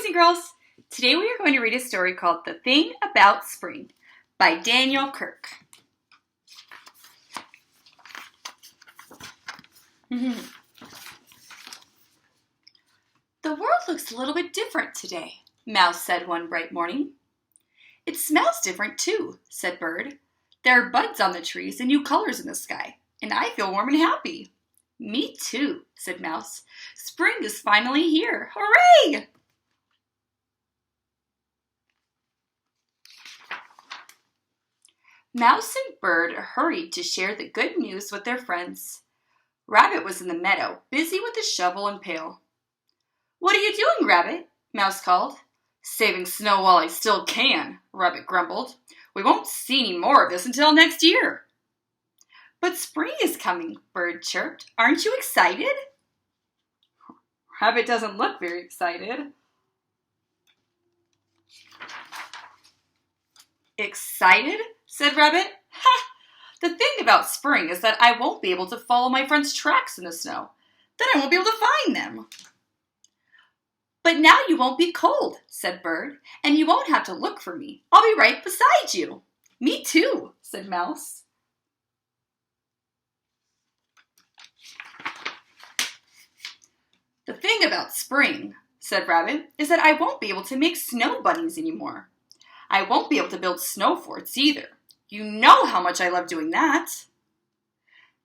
and girls! Today we are going to read a story called The Thing About Spring by Daniel Kirk. The world looks a little bit different today, Mouse said one bright morning. It smells different too, said Bird. There are buds on the trees and new colors in the sky, and I feel warm and happy. Me too, said Mouse. Spring is finally here. Hooray! Mouse and Bird hurried to share the good news with their friends. Rabbit was in the meadow, busy with a shovel and pail. What are you doing, Rabbit? Mouse called. Saving snow while I still can, Rabbit grumbled. We won't see any more of this until next year. But spring is coming, Bird chirped. Aren't you excited? Rabbit doesn't look very excited. Excited? Said Rabbit. Ha! The thing about spring is that I won't be able to follow my friends' tracks in the snow. Then I won't be able to find them. But now you won't be cold, said Bird, and you won't have to look for me. I'll be right beside you. Me too, said Mouse. The thing about spring, said Rabbit, is that I won't be able to make snow bunnies anymore. I won't be able to build snow forts either. You know how much I love doing that.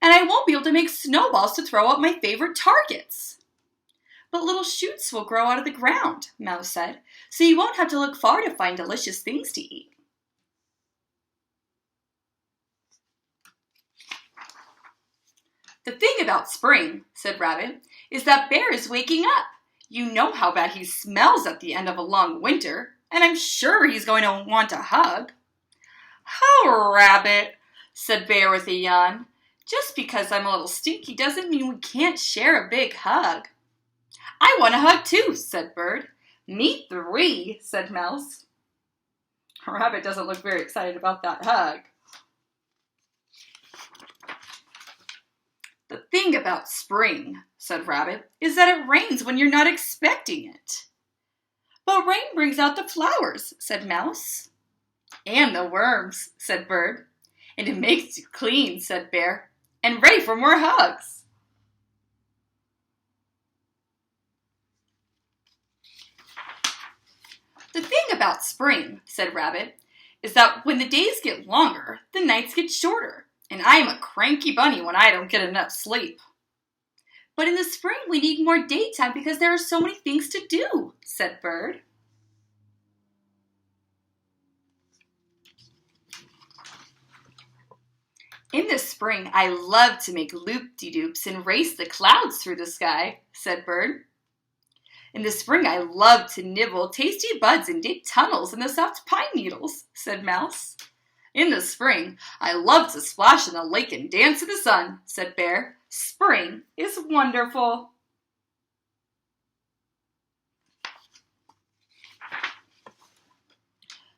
And I won't be able to make snowballs to throw at my favorite targets. But little shoots will grow out of the ground, Mouse said, so you won't have to look far to find delicious things to eat. The thing about spring, said Rabbit, is that Bear is waking up. You know how bad he smells at the end of a long winter, and I'm sure he's going to want a hug. Oh, Rabbit, said Bear with a yawn. Just because I'm a little stinky doesn't mean we can't share a big hug. I want a hug too, said Bird. Me three, said Mouse. Rabbit doesn't look very excited about that hug. The thing about spring, said Rabbit, is that it rains when you're not expecting it. But rain brings out the flowers, said Mouse. And the worms, said Bird. And it makes you clean, said Bear. And ready for more hugs. The thing about spring, said Rabbit, is that when the days get longer, the nights get shorter. And I'm a cranky bunny when I don't get enough sleep. But in the spring we need more daytime because there are so many things to do, said Bird. In the spring, I love to make loop-de-doops and race the clouds through the sky, said Bird. In the spring, I love to nibble tasty buds and dig tunnels in the soft pine needles, said Mouse. In the spring, I love to splash in the lake and dance in the sun, said Bear. Spring is wonderful.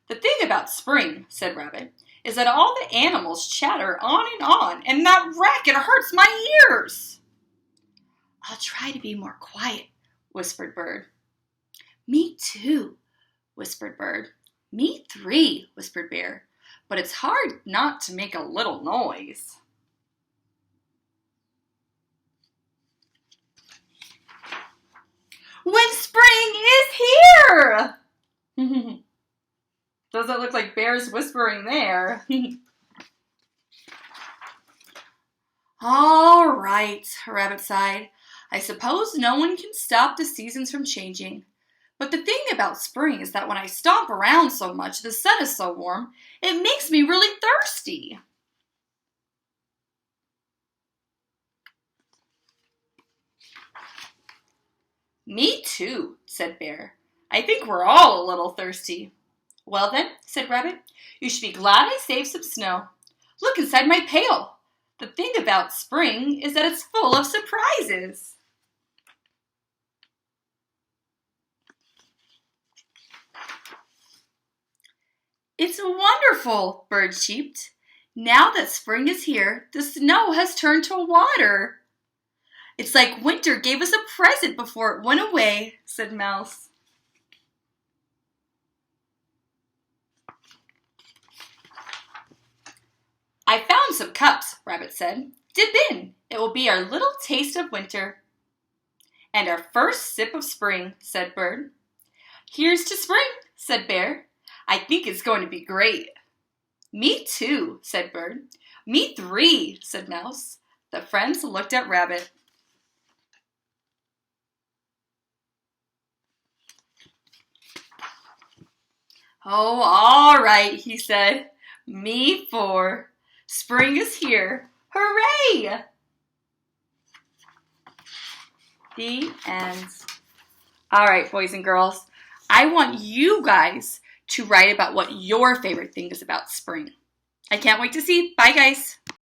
The thing about spring, said Rabbit, is that all the animals chatter on, and that racket hurts my ears. I'll try to be more quiet, whispered Bird. Me too, whispered Bird. Me three, whispered Bear. But it's hard not to make a little noise. When spring is here! Doesn't look like Bear's whispering there. All right, Rabbit sighed. I suppose no one can stop the seasons from changing. But the thing about spring is that when I stomp around so much, the sun is so warm, it makes me really thirsty. Me too, said Bear. I think we're all a little thirsty. Well then, said Rabbit, you should be glad I saved some snow. Look inside my pail. The thing about spring is that it's full of surprises. It's wonderful, Bird cheeped. Now that spring is here, the snow has turned to water. It's like winter gave us a present before it went away, said Mouse. I found some cups, Rabbit said. Dip in. It will be our little taste of winter. And our first sip of spring, said Bird. Here's to spring, said Bear. I think it's going to be great. Me too, said Bird. Me three, said Mouse. The friends looked at Rabbit. Oh, all right, he said. Me four. Spring is here. Hooray! The end. All right, boys and girls. I want you guys to write about what your favorite thing is about spring. I can't wait to see. Bye, guys.